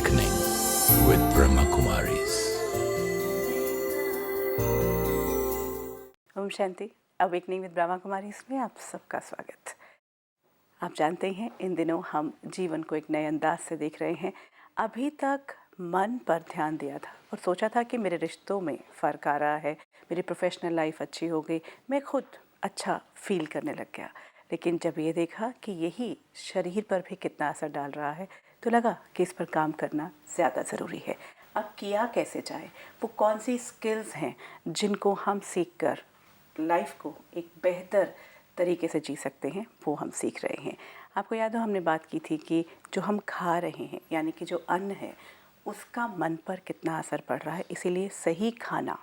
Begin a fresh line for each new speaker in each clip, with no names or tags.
Awakening with Brahma Kumaris.
Om Shanti. Awakening with Brahma Kumari में आप सबका स्वागत। आप जानते हैं इन दिनों हम जीवन को एक नए अंदाज से देख रहे हैं। अभी तक मन पर ध्यान दिया था और सोचा था कि मेरे रिश्तों में फ़र्क आ रहा है, मेरी प्रोफेशनल लाइफ अच्छी हो गई, मैं खुद अच्छा फील करने लग गया। लेकिन जब ये देखा कि यही शरीर पर भी कितना असर डाल रहा है तो लगा कि इस पर काम करना ज़्यादा ज़रूरी है। अब किया कैसे जाए, वो कौन सी स्किल्स हैं जिनको हम सीख कर लाइफ को एक बेहतर तरीके से जी सकते हैं, वो हम सीख रहे हैं। आपको याद हो हमने बात की थी कि जो हम खा रहे हैं यानी कि जो अन्न है उसका मन पर कितना असर पड़ रहा है। इसीलिए सही खाना,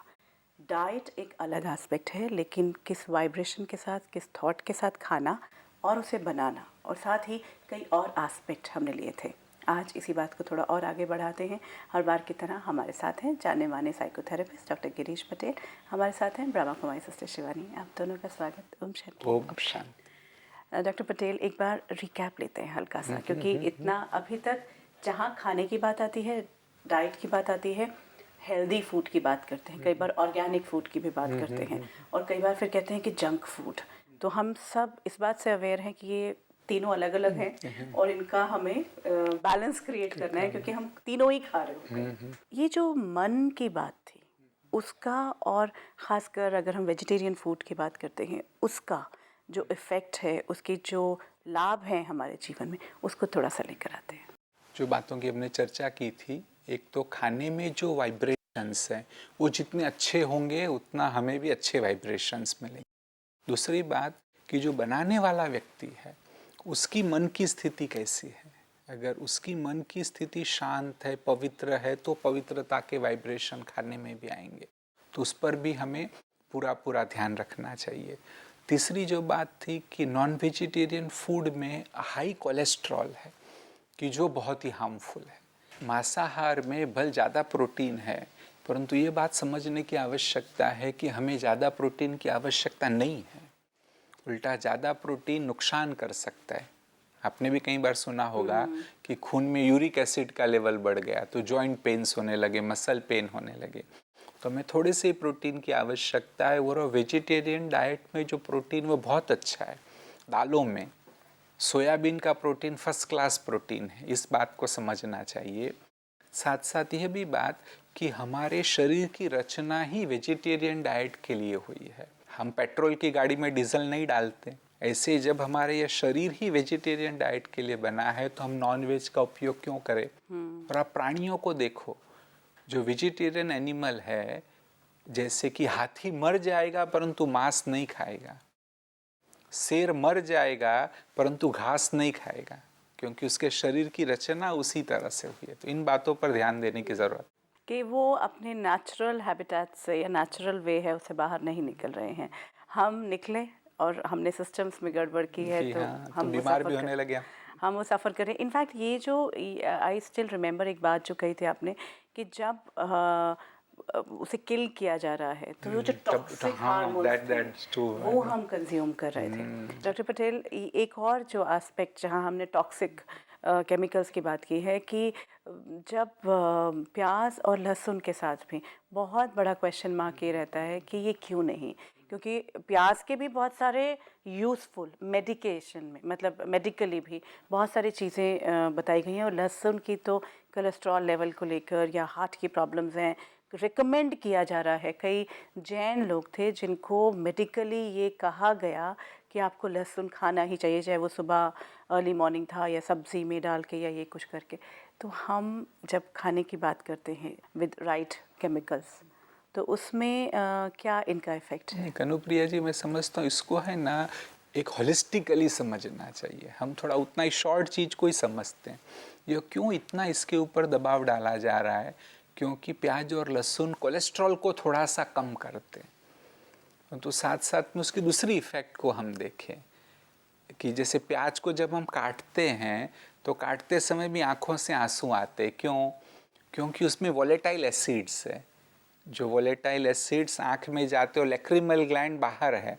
डाइट एक अलग एस्पेक्ट है, लेकिन किस वाइब्रेशन के साथ, किस थॉट के साथ खाना और उसे बनाना, और साथ ही कई और एस्पेक्ट हमने लिए थे। आज इसी बात को थोड़ा और आगे बढ़ाते हैं। हर बार की तरह हमारे साथ हैं जाने माने साइकोथेरेपिस्ट डॉक्टर गिरीश पटेल, हमारे साथ हैं ब्रह्मा कुमारी सिस्टर शिवानी। आप दोनों का स्वागत। ओम शांति।
ओम शांति।
डॉक्टर पटेल, एक बार रिकैप लेते हैं हल्का सा, क्योंकि इतना अभी तक जहाँ खाने की बात आती है, डाइट की बात आती है, हेल्दी फूड की बात करते हैं, कई बार ऑर्गेनिक फूड की भी बात करते हैं, और कई बार फिर कहते हैं कि जंक फूड। तो हम सब इस बात से अवेयर हैं कि ये तीनों अलग अलग हैं और इनका हमें बैलेंस क्रिएट करना है, क्योंकि हम तीनों ही खा रहे होते हैं। ये जो मन की बात थी उसका, और ख़ासकर अगर हम वेजिटेरियन फूड की बात करते हैं, उसका जो इफ़ेक्ट है, उसके जो लाभ हैं हमारे जीवन में, उसको थोड़ा सा लेकर आते हैं।
जो बातों की हमने चर्चा की थी, एक तो खाने में जो वाइब्रेशंस हैं वो जितने अच्छे होंगे उतना हमें भी अच्छे वाइब्रेशंस मिलेंगे। दूसरी बात कि जो बनाने वाला व्यक्ति है उसकी मन की स्थिति कैसी है। अगर उसकी मन की स्थिति शांत है, पवित्र है, तो पवित्रता के वाइब्रेशन खाने में भी आएंगे। तो उस पर भी हमें पूरा ध्यान रखना चाहिए। तीसरी जो बात थी कि नॉन वेजिटेरियन फूड में हाई कोलेस्ट्रॉल है कि जो बहुत ही हार्मफुल है। मांसाहार में भले ज़्यादा प्रोटीन है, परंतु ये बात समझने की आवश्यकता है कि हमें ज़्यादा प्रोटीन की आवश्यकता नहीं है। उल्टा ज़्यादा प्रोटीन नुकसान कर सकता है। आपने भी कई बार सुना होगा कि खून में यूरिक एसिड का लेवल बढ़ गया तो जॉइंट पेन्स होने लगे, मसल पेन होने लगे। तो हमें थोड़े से प्रोटीन की आवश्यकता है। वो वेजिटेरियन डाइट में जो प्रोटीन वो बहुत अच्छा है। दालों में सोयाबीन का प्रोटीन फर्स्ट क्लास प्रोटीन है, इस बात को समझना चाहिए। साथ साथ यह भी बात कि हमारे शरीर की रचना ही वेजिटेरियन डाइट के लिए हुई है। हम पेट्रोल की गाड़ी में डीजल नहीं डालते। ऐसे जब हमारे यह शरीर ही वेजिटेरियन डाइट के लिए बना है तो हम नॉन वेज का उपयोग क्यों करें। और आप प्राणियों को देखो, जो वेजिटेरियन एनिमल है, जैसे कि हाथी मर जाएगा परंतु मांस नहीं खाएगा, शेर मर जाएगा परंतु घास नहीं खाएगा, क्योंकि उसके शरीर की रचना उसी तरह से हुई है। तो इन बातों पर ध्यान देने की ज़रूरत
कि वो अपने नेचुरल हैबिटेट से या नेचुरल वे है उससे बाहर नहीं निकल रहे हैं। हम निकले और हमने सिस्टम्स में गड़बड़ की है, तो
हाँ,
हम
तो
वो
बीमार भी
सफ़र
होने लगे।
हम वो सफ़र करें। इनफैक्ट ये जो आई स्टिल रिमेंबर एक बात जो कही थी आपने कि जब उसे किल किया जा रहा है तो वो जो टॉक्सिक हार्मोन्स थे वो हम कंज्यूम कर रहे थे। डॉक्टर पटेल, एक और जो एस्पेक्ट जहाँ हमने टॉक्सिक केमिकल्स की बात की है कि जब प्याज और लहसुन के साथ भी बहुत बड़ा क्वेश्चन मार्क ये रहता है कि ये क्यों नहीं, क्योंकि प्याज के भी बहुत सारे यूज़फुल मेडिकेशन में, मतलब मेडिकली भी बहुत सारी चीज़ें बताई गई हैं, और लहसुन की तो कोलेस्ट्रॉल लेवल को लेकर या हार्ट की प्रॉब्लम्स हैं, रिकमेंड किया जा रहा है। कई जैन लोग थे जिनको मेडिकली ये कहा गया कि आपको लहसुन खाना ही चाहिए, चाहे वो सुबह अर्ली मॉर्निंग था या सब्ज़ी में डाल के या ये कुछ करके। तो हम जब खाने की बात करते हैं विद राइट केमिकल्स, तो उसमें क्या इनका इफ़ेक्ट है?
कनुप्रिया जी, मैं समझता हूँ इसको है ना एक होलिस्टिकली समझना चाहिए। हम थोड़ा उतना ही शॉर्ट चीज़ को ही समझते हैं। ये क्यों इतना इसके ऊपर दबाव डाला जा रहा है, क्योंकि प्याज और लहसुन कोलेस्ट्रॉल को थोड़ा सा कम करते हैं। तो साथ साथ में उसकी दूसरी इफ़ेक्ट को हम देखें कि जैसे प्याज को जब हम काटते हैं तो काटते समय भी आँखों से आंसू आते। क्यों? क्योंकि उसमें वोलेटाइल एसिड्स है। जो वोलेटाइल एसिड्स आँख में जाते और लैक्रिमल ग्लैंड बाहर है,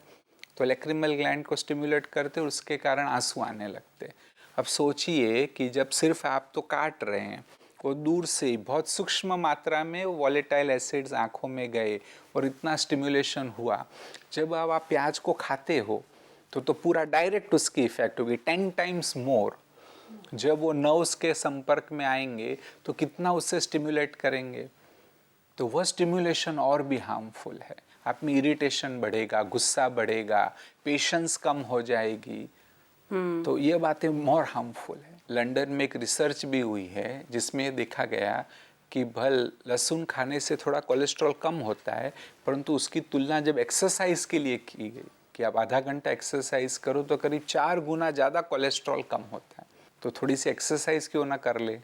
तो लैक्रिमल ग्लैंड को स्टिमुलेट करते और उसके कारण आंसू आने लगते। अब सोचिए कि जब सिर्फ आप तो काट रहे हैं आपको दूर से ही बहुत सूक्ष्म मात्रा में वॉलेटाइल एसिड्स आँखों में गए और इतना स्टिमुलेशन हुआ। जब अब आप प्याज को खाते हो तो पूरा डायरेक्ट उसकी इफेक्ट होगी 10 टाइम्स मोर। जब वो नर्व्स के संपर्क में आएंगे तो कितना उससे स्टिमुलेट करेंगे, तो वह स्टिमुलेशन और भी हार्मफुल है। आप में इरिटेशन बढ़ेगा, गुस्सा बढ़ेगा, पेशेंस कम हो जाएगी। तो ये बातें मोर हार्मफुल है। लंदन में एक रिसर्च भी हुई है जिसमें देखा गया कि भल लहसुन खाने से थोड़ा कोलेस्ट्रॉल कम होता है, परंतु उसकी तुलना जब एक्सरसाइज के लिए की गई कि आप आधा घंटा एक्सरसाइज करो तो करीब 4 गुना ज़्यादा कोलेस्ट्रॉल कम होता है। तो थोड़ी सी एक्सरसाइज क्यों ना कर ले।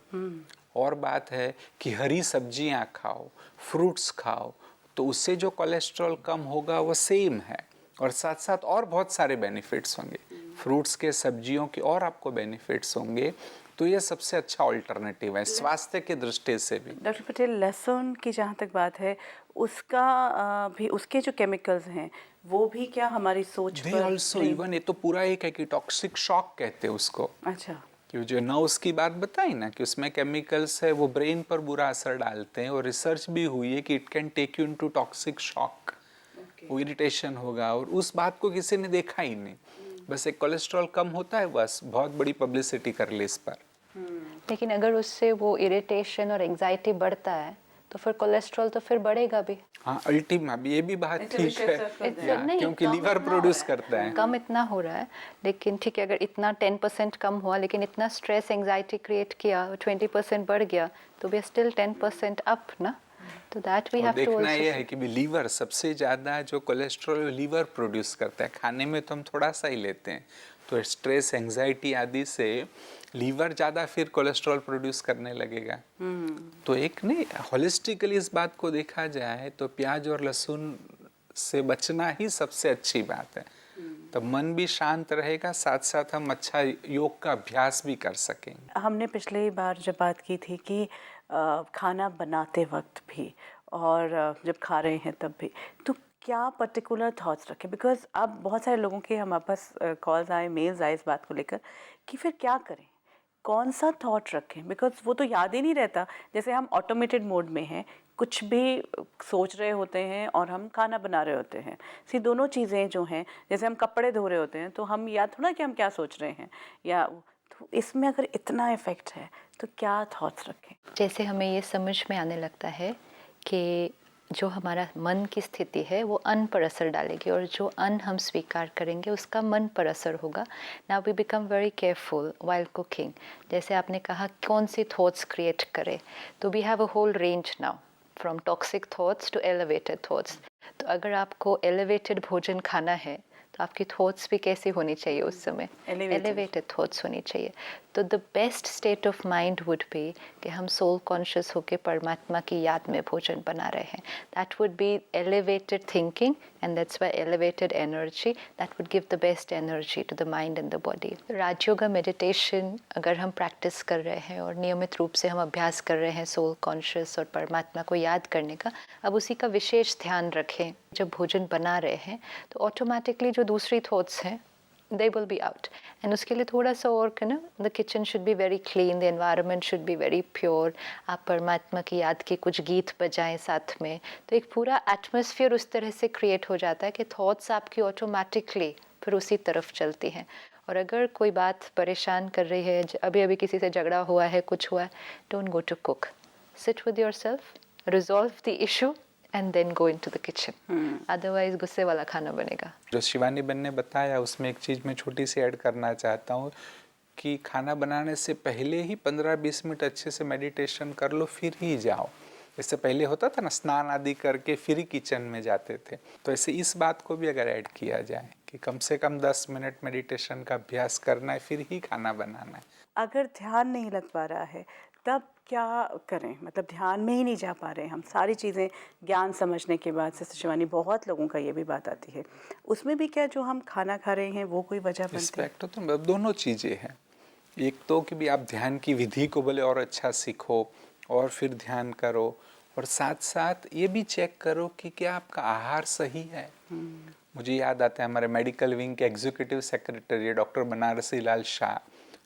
और बात है कि हरी सब्जियां खाओ, फ्रूट्स खाओ, तो उससे जो कोलेस्ट्रॉल कम होगा वो सेम है, और साथ साथ और बहुत सारे बेनिफिट्स होंगे। फ्रूट्स के, सब्जियों के और आपको बेनिफिट्स होंगे। तो ये सबसे अच्छा ऑल्टरनेटिव है स्वास्थ्य के दृष्टि से भी।
डॉक्टर पटेल, लहसुन की जहाँ तक बात है, उसका भी उसके जो केमिकल्स हैं वो भी क्या हमारी सोच
दे
पर
ऑल्सो इवन, ये तो पूरा एक है कि टॉक्सिक शॉक कहते हैं उसको।
अच्छा,
कि जो नर्व्स की बात बताई ना कि उसमें केमिकल्स है, वो ब्रेन पर बुरा असर डालते हैं, और रिसर्च भी हुई है कि it can take you into toxic shock. वो इरिटेशन होगा, और उस बात को किसी ने देखा ही नहीं। बस एक कोलेस्ट्रॉल कम होता है, बस बहुत बड़ी पब्लिसिटी कर ली इस पर।
लेकिन अगर उससे वो इरिटेशन और एंजाइटी बढ़ता है तो फिर कोलेस्ट्रॉल तो फिर बढ़ेगा भी।
हाँ, अल्टीमा भी ये भी बात ठीक है,
नहीं,
क्योंकि
कम
लीवर
इतना
प्रोड्यूस
हो रहा है,
करता है।
कम इतना हो रहा है। लेकिन ठीक है, अगर इतना 10% कम हुआ लेकिन इतना स्ट्रेस एंजाइटी क्रिएट किया, 20% बढ़ गया, तो वी आर स्टिल 10% अप ना। तो दैट वी हैव टू
देखना ये है कि भी लीवर सबसे ज़्यादा जो कोलेस्ट्रॉल लीवर प्रोड्यूस करता है। खाने में तो हम थोड़ा सा ही लेते हैं, तो स्ट्रेस, एंजाइटी आदि से लीवर ज़्यादा फिर कोलेस्ट्रॉल प्रोड्यूस करने लगेगा। तो एक नहीं, होलिस्टिकली इस बात को देखा जाए तो प्याज और लहसुन से बचना ही सबसे अच्छी बात है। तब मन भी शांत रहेगा, साथ साथ हम अच्छा योग का अभ्यास भी कर सकेंगे।
हमने पिछली बार जब बात की थी कि खाना बनाते वक्त भी और जब खा रहे हैं तब भी, तो क्या पर्टिकुलर थॉट्स रखें? बिकॉज अब बहुत सारे लोगों के हमारे पास कॉल्स आए, मेल्स आए इस बात को लेकर कि फिर क्या करें, कौन सा थॉट रखें, बिकॉज वो तो याद ही नहीं रहता। जैसे हम ऑटोमेटेड मोड में हैं, कुछ भी सोच रहे होते हैं और हम खाना बना रहे होते हैं। सी दोनों चीज़ें जो हैं, जैसे हम कपड़े धो रहे होते हैं तो हम याद थोड़ा कि हम क्या सोच रहे हैं, या तो इसमें अगर इतना इफ़ेक्ट है तो क्या थॉट्स रखें?
जैसे हमें ये समझ में आने लगता है कि जो हमारा मन की स्थिति है वो अन्न पर असर डालेगी, और जो अन्न हम स्वीकार करेंगे उसका मन पर असर होगा। Now we become very careful while cooking. जैसे आपने कहा कौन सी थॉट्स क्रिएट करें, तो we have a whole range now from toxic thoughts to elevated thoughts. तो अगर आपको एलिवेटेड भोजन खाना है तो आपकी थॉट्स भी कैसी होनी चाहिए उस समय? एलिवेटेड थॉट्स होनी चाहिए। तो the best state of mind would be कि हम सोल कॉन्शियस होकर परमात्मा की याद में भोजन बना रहे हैं। That would be elevated thinking, and that's why elevated energy, that would give the best energy to the mind and the body. Rajyoga meditation अगर हम प्रैक्टिस कर रहे हैं और नियमित रूप से हम अभ्यास कर रहे हैं सोल कॉन्शियस और परमात्मा को याद करने का, अब उसी का विशेष ध्यान रखें। जब भोजन बना रहे हैं तो ऑटोमेटिकली जो दूसरी थॉट्स हैं they will be out, and उसके लिए थोड़ा सा और करना, the kitchen should be very clean, the environment should be very pure। आप परमात्मा की याद के कुछ गीत बजाएं साथ में, तो एक पूरा एटमॉस्फेयर उस तरह से क्रिएट हो जाता है कि थॉट्स आपकी ऑटोमेटिकली फिर उसी तरफ चलती हैं। और अगर कोई बात परेशान कर रही है, अभी अभी किसी से झगड़ा हुआ है, कुछ हुआ है, don't go to cook, sit with yourself, resolve the issue and then go into the kitchen. Otherwise गुस्से वाला खाना बनेगा।
जो शिवानी बहन ने बताया उसमें एक चीज़ मैं छोटी सी ऐड करना चाहता हूँ कि खाना बनाने से पहले ही 15-20 मिनट अच्छे से मेडिटेशन कर लो, फिर ही जाओ। इससे पहले होता था ना, स्नान आदि करके फिर ही किचन में जाते थे। तो ऐसे इस बात को भी अगर ऐड किया जाए कि कम से कम 10 मिनट मेडिटेशन का अभ्यास करना है, फिर ही खाना बनाना है।
अगर ध्यान नहीं लग पा रहा है तब क्या करें? मतलब ध्यान में ही नहीं जा पा रहे हैं हम, सारी चीज़ें ज्ञान समझने के बाद से शिवानी, बहुत लोगों का ये भी बात आती है, उसमें भी क्या जो हम खाना खा रहे हैं वो कोई वजह बनती है?
तो दोनों चीज़ें हैं। एक तो कि भी आप ध्यान की विधि को बोले और अच्छा सीखो और फिर ध्यान करो, और साथ साथ ये भी चेक करो कि क्या आपका आहार सही है। मुझे याद आता है हमारे मेडिकल विंग के executive secretary doctor Banarasi Lal Shah,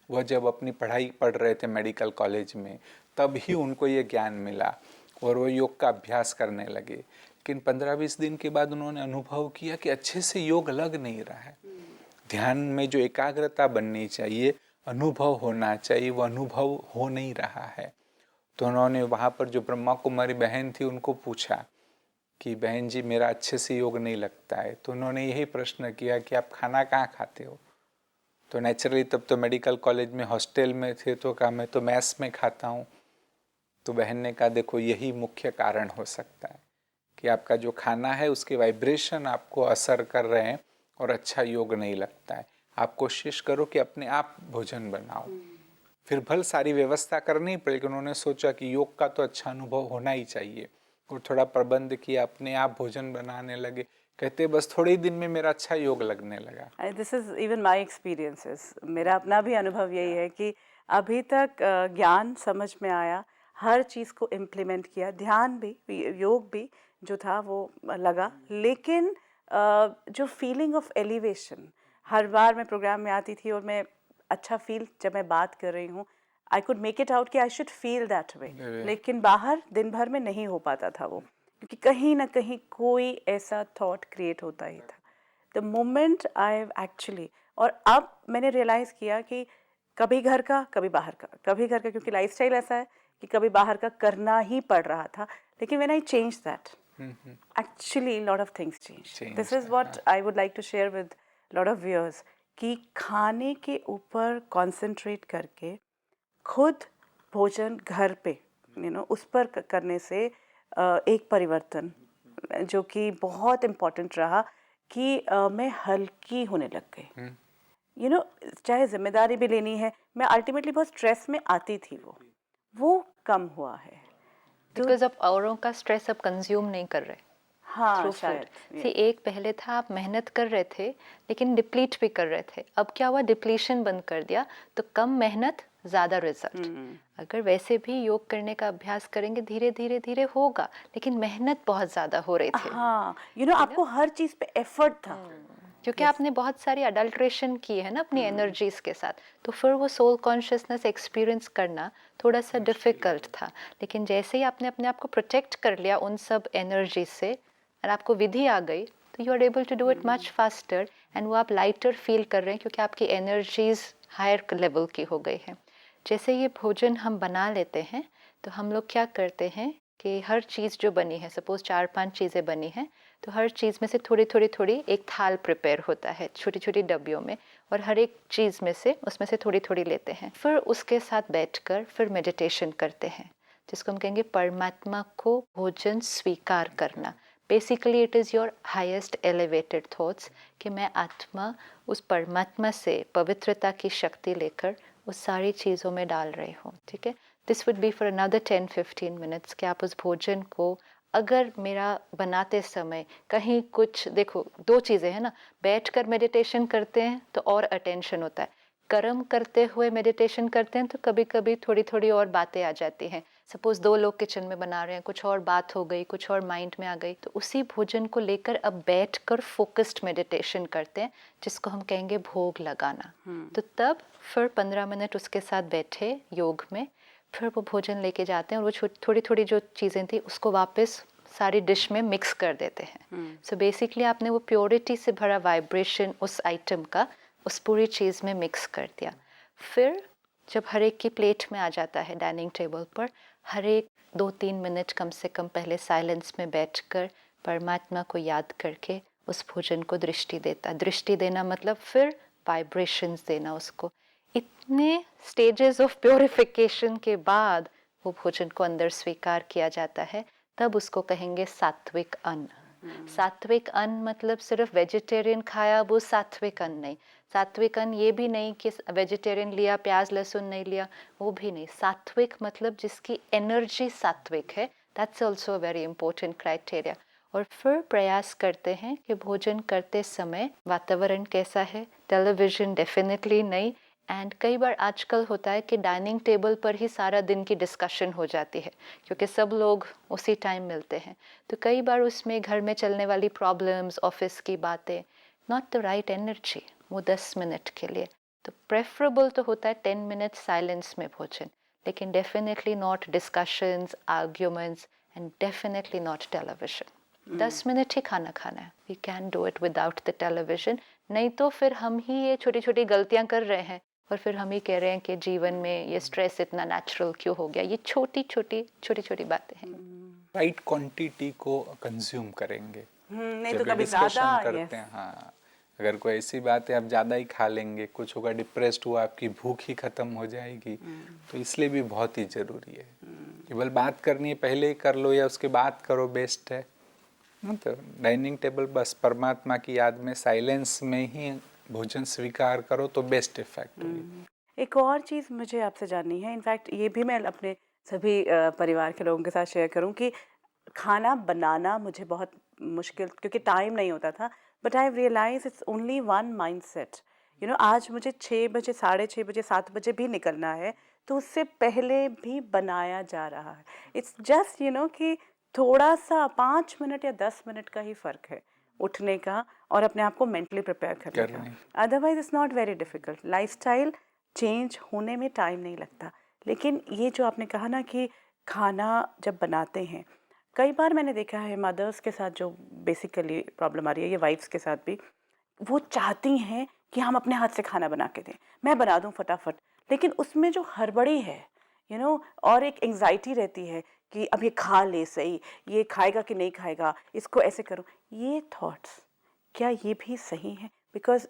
वह जब अपनी पढ़ाई पढ़ रहे थे मेडिकल कॉलेज में, तब ही उनको ये ज्ञान मिला और वो योग का अभ्यास करने लगे। लेकिन 15-20 दिन के बाद उन्होंने अनुभव किया कि अच्छे से योग लग नहीं रहा है। ध्यान में जो एकाग्रता बननी चाहिए, अनुभव होना चाहिए, वो अनुभव हो नहीं रहा है। तो उन्होंने वहाँ पर जो ब्रह्मा कुमारी बहन थी उनको पूछा कि बहन जी मेरा अच्छे से योग नहीं लगता है। तो उन्होंने यही प्रश्न किया कि आप खाना कहाँ खाते हो? तो नेचुरली तब तो मेडिकल कॉलेज में हॉस्टल में थे, तो कहा मैं तो मैस में खाता हूँ। तो बहन ने कहा देखो यही मुख्य कारण हो सकता है कि आपका जो खाना है उसके वाइब्रेशन आपको असर कर रहे हैं और अच्छा योग नहीं लगता है। आप कोशिश करो कि अपने आप भोजन बनाओ। फिर भल सारी व्यवस्था करनी पड़ी, लेकिन उन्होंने सोचा कि योग का तो अच्छा अनुभव होना ही चाहिए और थोड़ा प्रबंध किया, अपने आप भोजन बनाने लगे। कहते बस थोड़े ही दिन में मेरा अच्छा योग लगने लगा।
This is even my experiences. मेरा अपना भी अनुभव यही है कि अभी तक ज्ञान समझ में आया, हर चीज़ को इम्प्लीमेंट किया, ध्यान भी, योग भी जो था वो लगा, लेकिन जो फीलिंग ऑफ एलिवेशन हर बार मैं प्रोग्राम में आती थी और मैं अच्छा फील जब मैं बात कर रही हूँ, I could make it out कि I should feel that way, लेकिन बाहर दिन भर में नहीं हो पाता था वो, क्योंकि कहीं ना कहीं कोई ऐसा थॉट क्रिएट होता ही था। द मोमेंट आई एक्चुअली, और अब मैंने रियलाइज़ किया कि कभी घर का कभी बाहर का, कभी घर का, क्योंकि लाइफस्टाइल ऐसा है कि कभी बाहर का करना ही पड़ रहा था, लेकिन when I change that actually lot of things changed. This is what I would like to share with lot of viewers कि खाने के ऊपर concentrate करके खुद भोजन घर पे उस पर करने से एक परिवर्तन जो कि बहुत इम्पोर्टेंट रहा कि मैं हल्की होने लग गई। चाहे जिम्मेदारी भी लेनी है, मैं अल्टीमेटली बहुत स्ट्रेस में आती थी, वो कम हुआ है
बिकॉज आप औरों का स्ट्रेस अब कंज्यूम नहीं कर रहे।
हाँ
थ्रू
शायद
फूड। एक पहले था आप मेहनत कर रहे थे लेकिन डिप्लीट भी कर रहे थे, अब क्या हुआ, डिप्लीशन बंद कर दिया, तो कम मेहनत ज़्यादा रिजल्ट। अगर वैसे भी योग करने का अभ्यास करेंगे धीरे धीरे धीरे होगा, लेकिन मेहनत बहुत ज़्यादा हो रही थी।
हाँ आपको हर चीज़ पे एफर्ट था,
क्योंकि आपने बहुत सारी अडल्ट्रेशन की है ना अपनी एनर्जीज के साथ, तो फिर वो सोल कॉन्शियसनेस एक्सपीरियंस करना थोड़ा सा डिफिकल्ट था। लेकिन जैसे ही आपने अपने आप को प्रोटेक्ट कर लिया उन सब एनर्जी से और आपको विधि आ गई, तो you are able to do it much faster, and वो आप लाइटर फील कर रहे हैं क्योंकि आपकी एनर्जीज हायर लेवल की हो गई है। जैसे ये भोजन हम बना लेते हैं तो हम लोग क्या करते हैं कि हर चीज़ जो बनी है, सपोज 4-5 चीज़ें बनी हैं, तो हर चीज़ में से थोड़ी थोड़ी थोड़ी एक थाल प्रिपेयर होता है छोटी छोटी डब्बियों में, और हर एक चीज़ में से उसमें से थोड़ी थोड़ी लेते हैं। फिर उसके साथ बैठकर फिर मेडिटेशन करते हैं, जिसको हम कहेंगे परमात्मा को भोजन स्वीकार करना। Basically it is your highest elevated thoughts कि मैं आत्मा उस परमात्मा से पवित्रता की शक्ति लेकर उस सारी चीज़ों में डाल रही हूँ। ठीक है, this would be for another 10-15 minutes कि आप उस भोजन को, अगर मेरा बनाते समय कहीं कुछ, देखो 2 चीज़ें हैं ना, बैठकर मेडिटेशन करते हैं तो और अटेंशन होता है, कर्म करते हुए मेडिटेशन करते हैं तो कभी कभी थोड़ी थोड़ी और बातें आ जाती हैं। सपोज 2 लोग किचन में बना रहे हैं, कुछ और बात हो गई, कुछ और माइंड में आ गई, तो उसी भोजन को लेकर अब बैठकर फोकस्ड मेडिटेशन करते हैं, जिसको हम कहेंगे भोग लगाना। तो तब फिर 15 मिनट उसके साथ बैठे योग में, फिर वो भोजन लेके जाते हैं और वो थोड़ी थोड़ी जो चीज़ें थी उसको वापस सारी डिश में मिक्स कर देते हैं। सो बेसिकली आपने वो प्योरिटी से भरा वाइब्रेशन उस आइटम का उस पूरी चीज़ में मिक्स कर दिया। फिर जब हर एक की प्लेट में आ जाता है डाइनिंग टेबल पर, हर एक 2-3 मिनट कम से कम पहले साइलेंस में बैठकर परमात्मा को याद करके उस भोजन को दृष्टि देता। दृष्टि देना मतलब फिर वाइब्रेशंस देना उसको। इतने स्टेजेस ऑफ प्योरिफिकेशन के बाद वो भोजन को अंदर स्वीकार किया जाता है, तब उसको कहेंगे सात्विक अन्न। सात्विक अन्न मतलब सिर्फ वेजिटेरियन खाया वो सात्विक अन्न नहीं। सात्विक अन्न ये भी नहीं कि वेजिटेरियन लिया, प्याज लहसुन नहीं लिया, वो भी नहीं। सात्विक मतलब जिसकी एनर्जी सात्विक है, that's also very important criteria. और फिर प्रयास करते हैं कि भोजन करते समय वातावरण कैसा है, टेलीविज़न डेफिनेटली नहीं, एंड कई बार आजकल होता है कि डाइनिंग टेबल पर ही सारा दिन की डिस्कशन हो जाती है क्योंकि सब लोग उसी टाइम मिलते हैं, तो कई बार उसमें घर में चलने वाली प्रॉब्लम्स, ऑफिस की बातें, नॉट द राइट एनर्जी वो 10 मिनट के लिए। तो प्रेफरेबल तो होता है 10 मिनट साइलेंस में भोजन, लेकिन definitely not discussions, arguments and definitely not television. 10 minute ही खाना खाना है, we can do it without the television. नहीं तो फिर हम ही ये छोटी छोटी गलतियां कर रहे हैं और फिर हम ही कह रहे हैं कि जीवन में ये स्ट्रेस इतना नेचुरल क्यों हो गया। ये छोटी छोटी बातें हैं।
राइट क्वांटिटी को कंज्यूम करेंगे,
नहीं
जब
तो
भी
कभी
डिस्कशन
ज़्यादा,
करते हैं। हाँ, अगर कोई ऐसी बात है आप ज़्यादा ही खा लेंगे, कुछ होगा, डिप्रेस्ड हुआ, आपकी भूख ही ख़त्म हो जाएगी। तो इसलिए भी बहुत ही ज़रूरी है। केवल बात करनी है, पहले ही कर लो या उसके बाद करो, बेस्ट है। तो डाइनिंग टेबल बस परमात्मा की याद में साइलेंस में ही भोजन स्वीकार करो तो बेस्ट इफेक्ट होगी।
एक और चीज़ मुझे आपसे जाननी है, इनफैक्ट ये भी मैं अपने सभी परिवार के लोगों के साथ शेयर करूं कि खाना बनाना मुझे बहुत मुश्किल, क्योंकि टाइम नहीं होता था, but I realise it's only one mindset. आज मुझे 6 बजे, 6:30 बजे, 7 बजे भी निकलना है, तो उससे पहले भी बनाया जा रहा है। इट्स जस्ट कि थोड़ा सा 5 मिनट या 10 मिनट का ही फ़र्क है उठने का और अपने आप को मेंटली प्रिपेयर करने का। Otherwise it's not very difficult. Lifestyle change होने में टाइम नहीं लगता। लेकिन ये जो आपने कहा ना कि खाना जब बनाते हैं, कई बार मैंने देखा है मदर्स के साथ जो बेसिकली प्रॉब्लम आ रही है, ये वाइफ्स के साथ भी, वो चाहती हैं कि हम अपने हाथ से खाना बना के दें, मैं बना दूं फटाफट, लेकिन उसमें जो हड़बड़ी है और एक एंग्जाइटी रहती है कि अब ये खा ले, सही ये खाएगा कि नहीं खाएगा, इसको ऐसे करो। ये थॉट्स क्या ये भी सही है? बिकॉज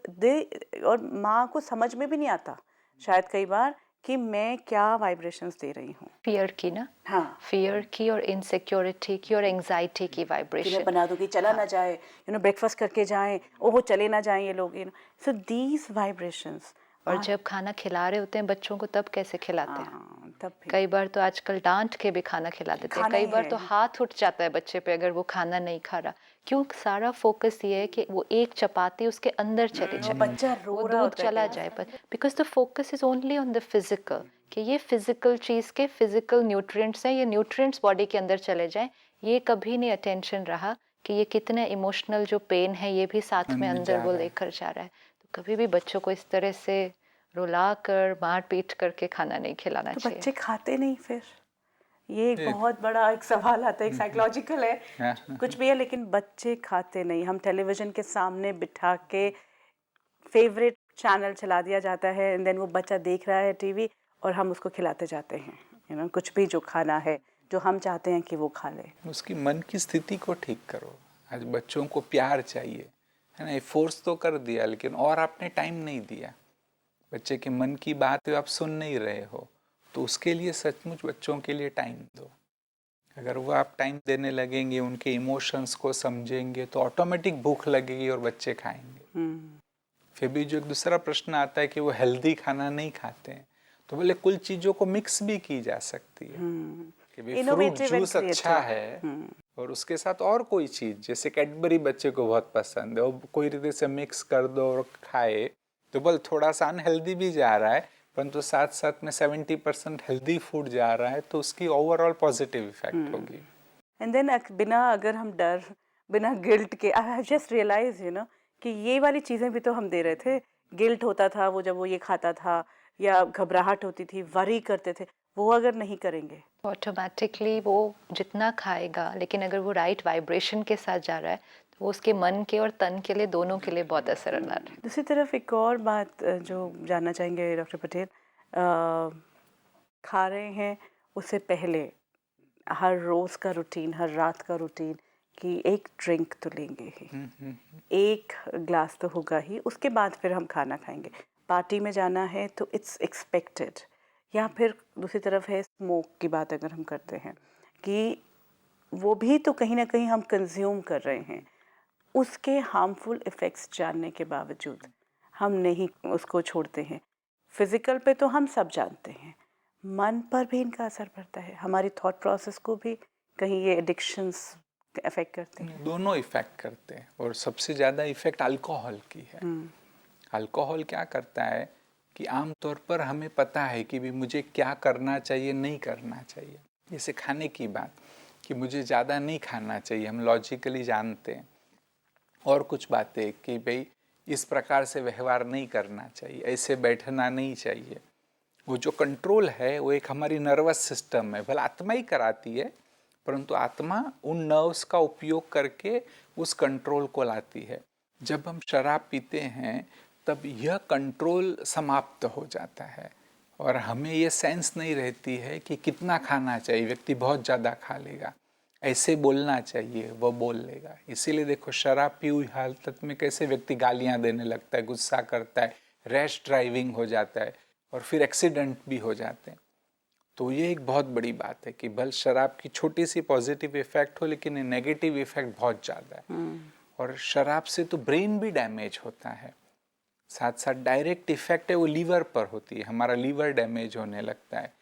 और माँ को समझ में भी नहीं आता शायद कई बार कि मैं क्या वाइब्रेशंस दे रही हूँ।
फियर की ना,
हाँ,
फियर की और इनसिक्योरिटी की और एंजाइटी की वाइब्रेशन।
मैं बना दूँ कि चला ना जाए, ब्रेकफास्ट करके जाएं, ओह चले ना जाएं ये लोग, सो दीज वाइब्रेशंस।
और जब खाना खिला रहे होते हैं बच्चों को तब कैसे खिलाते हैं?
तब भी
कई बार तो आजकल डांट के भी खाना खिला देते हैं। कई बार तो हाथ उठ जाता है बच्चे पे अगर वो खाना नहीं खा रहा। क्यों? सारा फोकस ये है कि वो एक चपाती उसके अंदर चली जाए,
बच्चा रो
वो
रहा
दूध चला जाए, पर because the focus is only on the physical, कि ये फिजिकल चीज़ के फिजिकल न्यूट्रिएंट्स हैं, ये न्यूट्रिएंट्स बॉडी के अंदर चले जाएं। ये कभी नहीं अटेंशन रहा कि ये कितने इमोशनल जो पेन है ये भी साथ में अंदर वो लेकर जा रहा है। तो कभी भी बच्चों को इस तरह से रुला कर मार पीट करके खाना नहीं खिलाना चाहिए।
बच्चे खाते नहीं फिर, ये एक बहुत बड़ा एक सवाल आता है, एक साइकोलॉजिकल है, कुछ भी है, लेकिन बच्चे खाते नहीं। हम टेलीविजन के सामने बिठा के फेवरेट चैनल चला दिया जाता है, एंड देन वो बच्चा देख रहा है टीवी और हम उसको खिलाते जाते हैं कुछ भी जो खाना है जो हम चाहते हैं कि वो खा ले।
उसकी मन की स्थिति को ठीक करो। आज बच्चों को प्यार चाहिए, है ना, फोर्स तो कर दिया लेकिन और आपने टाइम नहीं दिया। बच्चे के मन की बात आप सुन नहीं रहे हो, तो उसके लिए सचमुच बच्चों के लिए टाइम दो। अगर वो आप टाइम देने लगेंगे, उनके इमोशंस को समझेंगे, तो ऑटोमेटिक भूख लगेगी और बच्चे खाएंगे। फिर भी जो एक दूसरा प्रश्न आता है कि वो हेल्दी खाना नहीं खाते हैं, तो बोले कुल चीज़ों को मिक्स भी की जा सकती है कि भाई फ्रूट जूस अच्छा है और उसके साथ और कोई चीज़, जैसे कैडबरी बच्चे को बहुत पसंद है, वो कोई रीति से मिक्स कर दो और खाए, तो बोल थोड़ा सा अनहेल्दी भी जा रहा है परंतु साथ साथ में 70% हेल्दी फूड जा रहा है, तो उसकी ओवरऑल पॉजिटिव इफेक्ट होगी।
एंड देन अगर हम डर, बिना गिल्ट के, आई हैव जस्ट रियलाइज कि ये वाली चीज़ें भी तो हम दे रहे थे। गिल्ट होता था वो जब वो ये खाता था, या घबराहट होती थी, वरी करते थे, वो अगर नहीं करेंगे
ऑटोमेटिकली वो जितना खाएगा, लेकिन अगर वो राइट वाइब्रेशन के साथ जा रहा है तो वो उसके मन के और तन के लिए, दोनों के लिए बहुत असरदार है।
दूसरी तरफ एक और बात जो जानना चाहेंगे डॉक्टर पटेल, खा रहे हैं उससे पहले हर रोज़ का रूटीन, हर रात का रूटीन कि एक ड्रिंक तो लेंगे ही, एक ग्लास तो होगा ही, उसके बाद फिर हम खाना खाएंगे। पार्टी में जाना है तो इट्स एक्सपेक्टेड। या फिर दूसरी तरफ है स्मोक की बात अगर हम करते हैं कि वो भी तो कहीं ना कहीं हम कंज्यूम कर रहे हैं, उसके हार्मफुल इफ़ेक्ट्स जानने के बावजूद हम नहीं उसको छोड़ते हैं। फिज़िकल पे तो हम सब जानते हैं, मन पर भी इनका असर पड़ता है, हमारी थॉट प्रोसेस को भी कहीं ये एडिक्शंस अफेक्ट करते हैं।
दोनों इफेक्ट करते हैं और सबसे ज़्यादा इफेक्ट अल्कोहल की है। अल्कोहल क्या करता है कि आमतौर पर हमें पता है कि भी मुझे क्या करना चाहिए, नहीं करना चाहिए। जैसे खाने की बात कि मुझे ज़्यादा नहीं खाना चाहिए, हम लॉजिकली जानते हैं। और कुछ बातें कि भाई इस प्रकार से व्यवहार नहीं करना चाहिए, ऐसे बैठना नहीं चाहिए, वो जो कंट्रोल है वो एक हमारी नर्वस सिस्टम है, भला आत्मा ही कराती है, परंतु आत्मा उन नर्व्स का उपयोग करके उस कंट्रोल को लाती है। जब हम शराब पीते हैं तब यह कंट्रोल समाप्त हो जाता है और हमें ये सेंस नहीं रहती है कि कितना खाना चाहिए। व्यक्ति बहुत ज़्यादा खा लेगा, ऐसे बोलना चाहिए, वो बोल लेगा। इसीलिए देखो शराब पी हुई हालत में कैसे व्यक्ति गालियाँ देने लगता है, गुस्सा करता है, रैश ड्राइविंग हो जाता है और फिर एक्सीडेंट भी हो जाते हैं। तो ये एक बहुत बड़ी बात है कि भले शराब की छोटी सी पॉजिटिव इफेक्ट हो, लेकिन नेगेटिव इफेक्ट बहुत ज़्यादा है। और शराब से तो ब्रेन भी डैमेज होता है, साथ साथ डायरेक्ट इफेक्ट है वो लीवर पर होती है, हमारा लीवर डैमेज होने लगता है,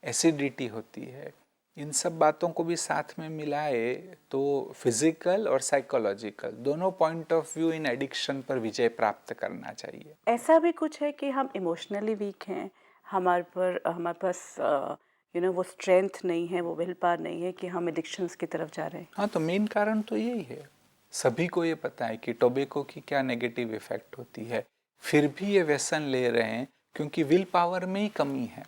एसिडिटी होती है। इन सब बातों को भी साथ में मिलाए तो फिजिकल और साइकोलॉजिकल दोनों point of view in addiction पर विजय प्राप्त करना चाहिए।
ऐसा भी कुछ है कि हम इमोशनली वीक हैं, हमारे पास वो स्ट्रेंथ नहीं है, वो विल पावर नहीं है कि हम एडिक्शंस की तरफ जा रहे हैं।
हाँ, तो मेन कारण तो यही है। सभी को ये पता है कि टोबैको की क्या नेगेटिव इफेक्ट होती है, फिर भी ये व्यसन ले रहे हैं क्योंकि विल पावर में ही कमी है।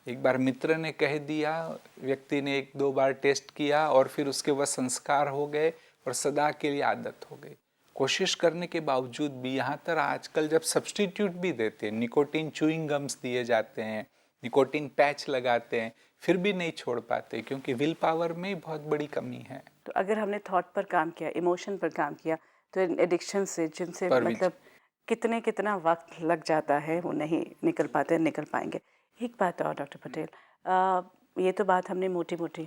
एक बार मित्र ने कह दिया, व्यक्ति ने 1-2 बार टेस्ट किया और फिर उसके वह संस्कार हो गए और सदा के लिए आदत हो गई। कोशिश करने के बावजूद भी यहाँ तक आजकल जब सब्स्टिट्यूट भी देते हैं, निकोटीन च्यूइंग गम्स दिए जाते हैं, निकोटीन पैच लगाते हैं, फिर भी नहीं छोड़ पाते क्योंकि विल पावर में ही बहुत बड़ी कमी है।
तो अगर हमने थॉट पर काम किया, इमोशन पर काम किया, तो एडिक्शन से जिनसे मतलब कितना वक्त लग जाता है वो नहीं निकल पाते, निकल पाएंगे। एक बात और डॉक्टर पटेल, ये तो बात हमने मोटी मोटी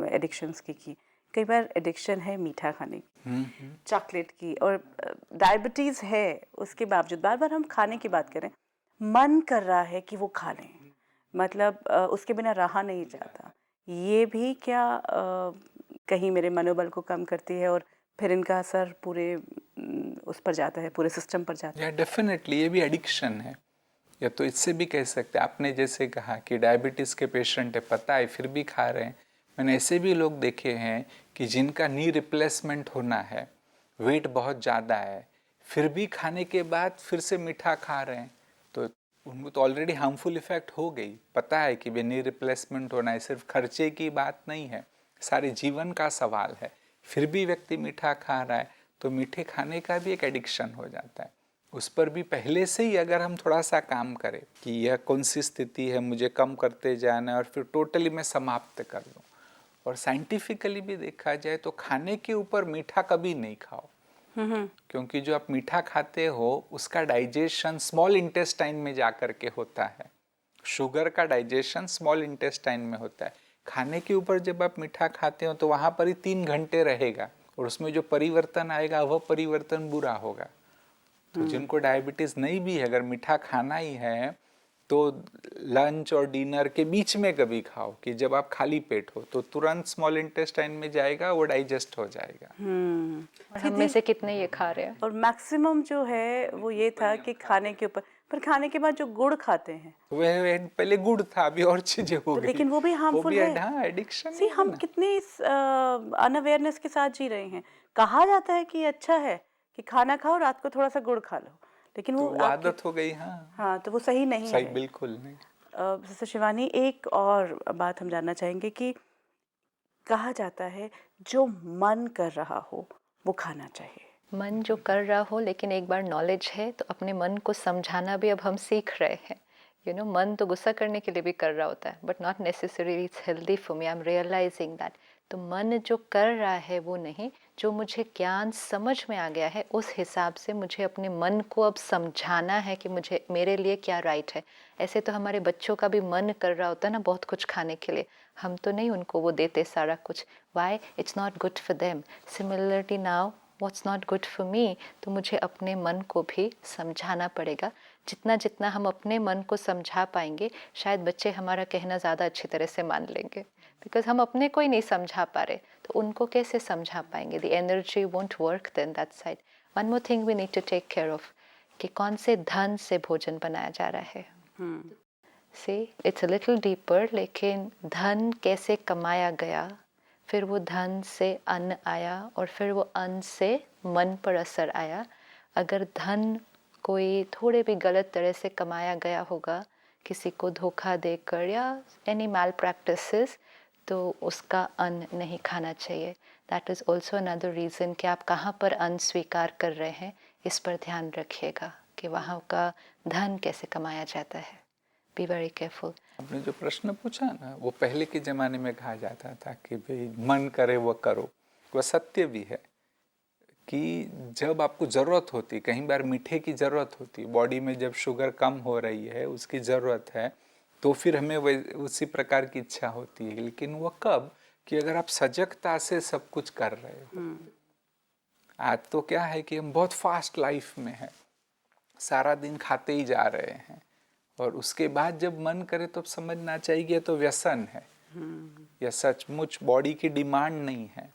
एडिक्शंस की। कई बार एडिक्शन है मीठा खाने की, चॉकलेट की, और डायबिटीज़ है, उसके बावजूद बार बार हम खाने की बात करें, मन कर रहा है कि वो खा लें, मतलब उसके बिना रहा नहीं जाता। ये भी क्या कहीं मेरे मनोबल को कम करती है और फिर इनका असर पूरे उस पर जाता है, पूरे सिस्टम पर जाता है?
डेफिनेटली ये भी एडिक्शन है। या तो इससे भी कह सकते हैं, आपने जैसे कहा कि डायबिटीज़ के पेशेंट है, पता है फिर भी खा रहे हैं। मैंने ऐसे भी लोग देखे हैं कि जिनका नी रिप्लेसमेंट होना है, वेट बहुत ज़्यादा है, फिर भी खाने के बाद फिर से मीठा खा रहे हैं, तो उनको तो ऑलरेडी हार्मफुल इफेक्ट हो गई। पता है कि नी रिप्लेसमेंट होना है, सिर्फ खर्चे की बात नहीं है, सारे जीवन का सवाल है, फिर भी व्यक्ति मीठा खा रहा है, तो मीठे खाने का भी एक एडिक्शन हो जाता है। उस पर भी पहले से ही अगर हम थोड़ा सा काम करें कि यह कौन सी स्थिति है, मुझे कम करते जाना है और फिर टोटली मैं समाप्त कर दूँ। और साइंटिफिकली भी देखा जाए तो खाने के ऊपर मीठा कभी नहीं खाओ, क्योंकि जो आप मीठा खाते हो उसका डाइजेशन स्मॉल इंटेस्टाइन में जा कर के होता है। शुगर का डाइजेशन स्मॉल इंटेस्टाइन में होता है। खाने के ऊपर जब आप मीठा खाते हो तो वहाँ पर ही 3 घंटे रहेगा और उसमें जो परिवर्तन आएगा वह परिवर्तन बुरा होगा। तो जिनको डायबिटीज़ नहीं भी है, अगर मीठा खाना ही है तो लंच और डिनर के बीच में कभी खाओ, कि जब आप खाली पेट हो तो तुरंत स्मॉल इंटेस्टाइन में जाएगा, वो डाइजेस्ट हो जाएगा।
हम में से कितने ये खा रहे हैं?
और मैक्सिमम जो है वो ये था कि खाने के ऊपर, पर खाने के बाद जो गुड़ खाते हैं,
वह पहले गुड़ था, अभी और चीजें हो गई,
लेकिन वो भी हार्मफुल है।
हाँ, एडिक्शन।
सी हम कितने अनअवेयरनेस के साथ जी रहे हैं। कहा जाता है कि अच्छा है कि खाना खाओ, रात को थोड़ा सा गुड़ खा लो, लेकिन वो
आदत हो गई।
हाँ, तो वो सही नहीं है।
बिल्कुल नहीं।
सिस्टर शिवानी, एक और बात हम जानना चाहेंगे कि कहा जाता है जो मन कर रहा हो वो खाना चाहिए।
मन जो कर रहा हो, लेकिन एक बार नॉलेज है तो अपने मन को समझाना भी अब हम सीख रहे हैं। मन तो गुस्सा करने के लिए भी कर रहा होता है, but not necessarily it's healthy for me. I am realising that. तो मन जो कर रहा है वो नहीं, जो मुझे ज्ञान समझ में आ गया है उस हिसाब से मुझे अपने मन को अब समझाना है कि मुझे मेरे लिए क्या राइट है। ऐसे तो हमारे बच्चों का भी मन कर रहा होता है ना बहुत कुछ खाने के लिए, हम तो नहीं उनको वो देते सारा कुछ। Why? It's not good for them. Similarly now what's not good for me, तो मुझे अपने मन को भी समझाना पड़ेगा। जितना जितना हम अपने मन को समझा पाएंगे, शायद बच्चे हमारा कहना ज़्यादा अच्छी तरह से मान लेंगे, बिकॉज हम अपने को ही नहीं समझा पा रहे, तो उनको कैसे समझा पाएंगे? The energy won't work then that side. One more thing we need to take care of, कि कौन से धन से भोजन बनाया जा रहा है। See it's a little deeper, लेकिन धन कैसे कमाया गया, फिर वो धन से अन्न आया और फिर वो अन्न से मन पर असर आया। अगर धन कोई थोड़े भी गलत तरह से कमाया गया होगा, किसी को धोखा देकर या एनी मैल प्रैक्टिसेस, तो उसका अन्न नहीं खाना चाहिए। That is also another reason कि आप कहाँ पर अन्न स्वीकार कर रहे हैं, इस पर ध्यान रखिएगा कि वहाँ का धन कैसे कमाया जाता है। Be very careful.
आपने जो प्रश्न पूछा ना, वो पहले के ज़माने में कहा जाता था कि भाई मन करे वो करो। वह सत्य भी है कि जब आपको ज़रूरत होती, कई बार मीठे की ज़रूरत होती, बॉडी में जब शुगर कम हो रही है, उसकी ज़रूरत है, तो फिर हमें उसी प्रकार की इच्छा होती है। लेकिन वो कब, कि अगर आप सजगता से सब कुछ कर रहे हो। आज तो क्या है कि हम बहुत फास्ट लाइफ में हैं, सारा दिन खाते ही जा रहे हैं, और उसके बाद जब मन करे तो समझना चाहिए तो व्यसन है, या सचमुच बॉडी की डिमांड नहीं है।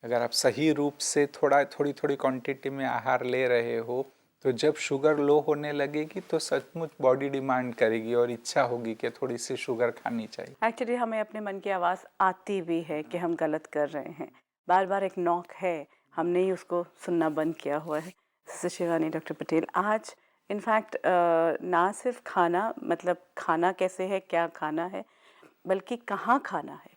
अगर आप सही रूप से थोड़ी क्वांटिटी में आहार ले रहे हो, तो जब शुगर लो होने लगेगी तो सचमुच बॉडी डिमांड करेगी और इच्छा होगी कि थोड़ी सी शुगर खानी चाहिए।
एक्चुअली हमें अपने मन की आवाज़ आती भी है कि हम गलत कर रहे हैं, बार बार एक नॉक है, हमने ही उसको सुनना बंद किया हुआ है। सिस्टर शिवानी, डॉक्टर पटेल, आज इनफैक्ट ना सिर्फ खाना, मतलब खाना कैसे है, क्या खाना है, बल्कि कहाँ खाना है,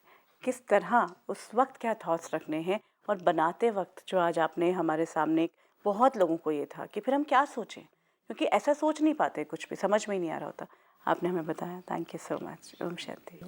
किस तरह, उस वक्त क्या थॉट्स रखने हैं, और बनाते वक्त जो आज आपने हमारे सामने, बहुत लोगों को ये था कि फिर हम क्या सोचें, क्योंकि ऐसा सोच नहीं पाते, कुछ भी समझ में ही नहीं आ रहा होता। आपने हमें बताया, thank you so much. Om Shanti.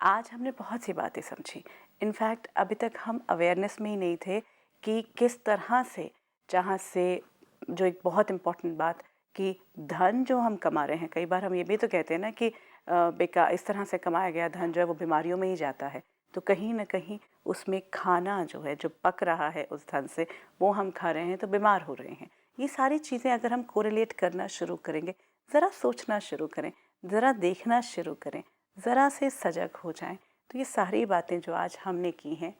आज हमने बहुत सी बातें समझी। इनफैक्ट अभी तक हम अवेयरनेस में ही नहीं थे कि किस तरह से, जहाँ से जो एक बहुत इम्पॉर्टेंट बात कि धन जो हम कमा रहे हैं, कई बार हम ये भी तो कहते हैं ना कि बेकार इस तरह से कमाया गया धन जो है वो बीमारियों में ही जाता है। तो कहीं ना कहीं उसमें खाना जो है, जो पक रहा है उस धन से, वो हम खा रहे हैं तो बीमार हो रहे हैं। ये सारी चीज़ें अगर हम कोरिलेट करना शुरू करेंगे, ज़रा सोचना शुरू करें, ज़रा देखना शुरू करें, ज़रा से सजग हो जाएं, तो ये सारी बातें जो आज हमने की हैं,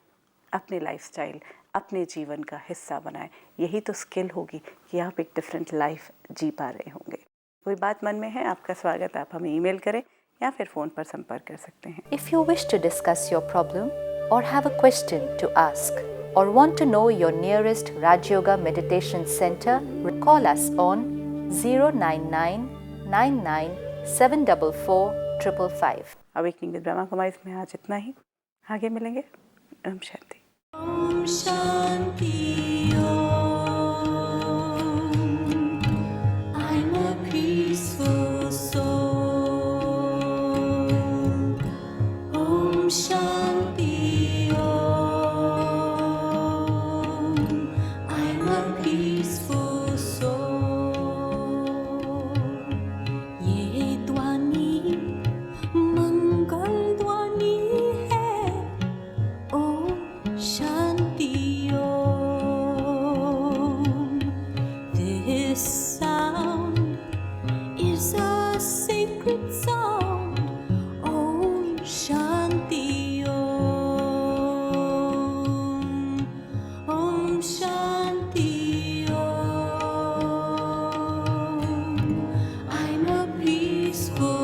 अपने लाइफस्टाइल, अपने जीवन का हिस्सा बनाएं। यही तो स्किल होगी कि आप एक डिफरेंट लाइफ जी पा रहे होंगे। कोई बात मन में है, आपका स्वागत, आप हमें ईमेल करें या फिर फ़ोन पर संपर्क कर सकते हैं।
If you wish to discuss your problem or have a question to ask or want to know your nearest Raj Yoga Meditation Center, call us on 09999744555.
Awakening with Brahma Kumari में आज इतना ही, आगे मिलेंगे। Om Shanti.
Om Shanti Om. I'm a peaceful soul. Om Shanti Om. I'm a peaceful soul. ये ध्वनि मंगल ध्वनि है। Om Shanti Om. This sound is a sacred sound. Om Shanti Om. Om Shanti Om. I'm a peaceful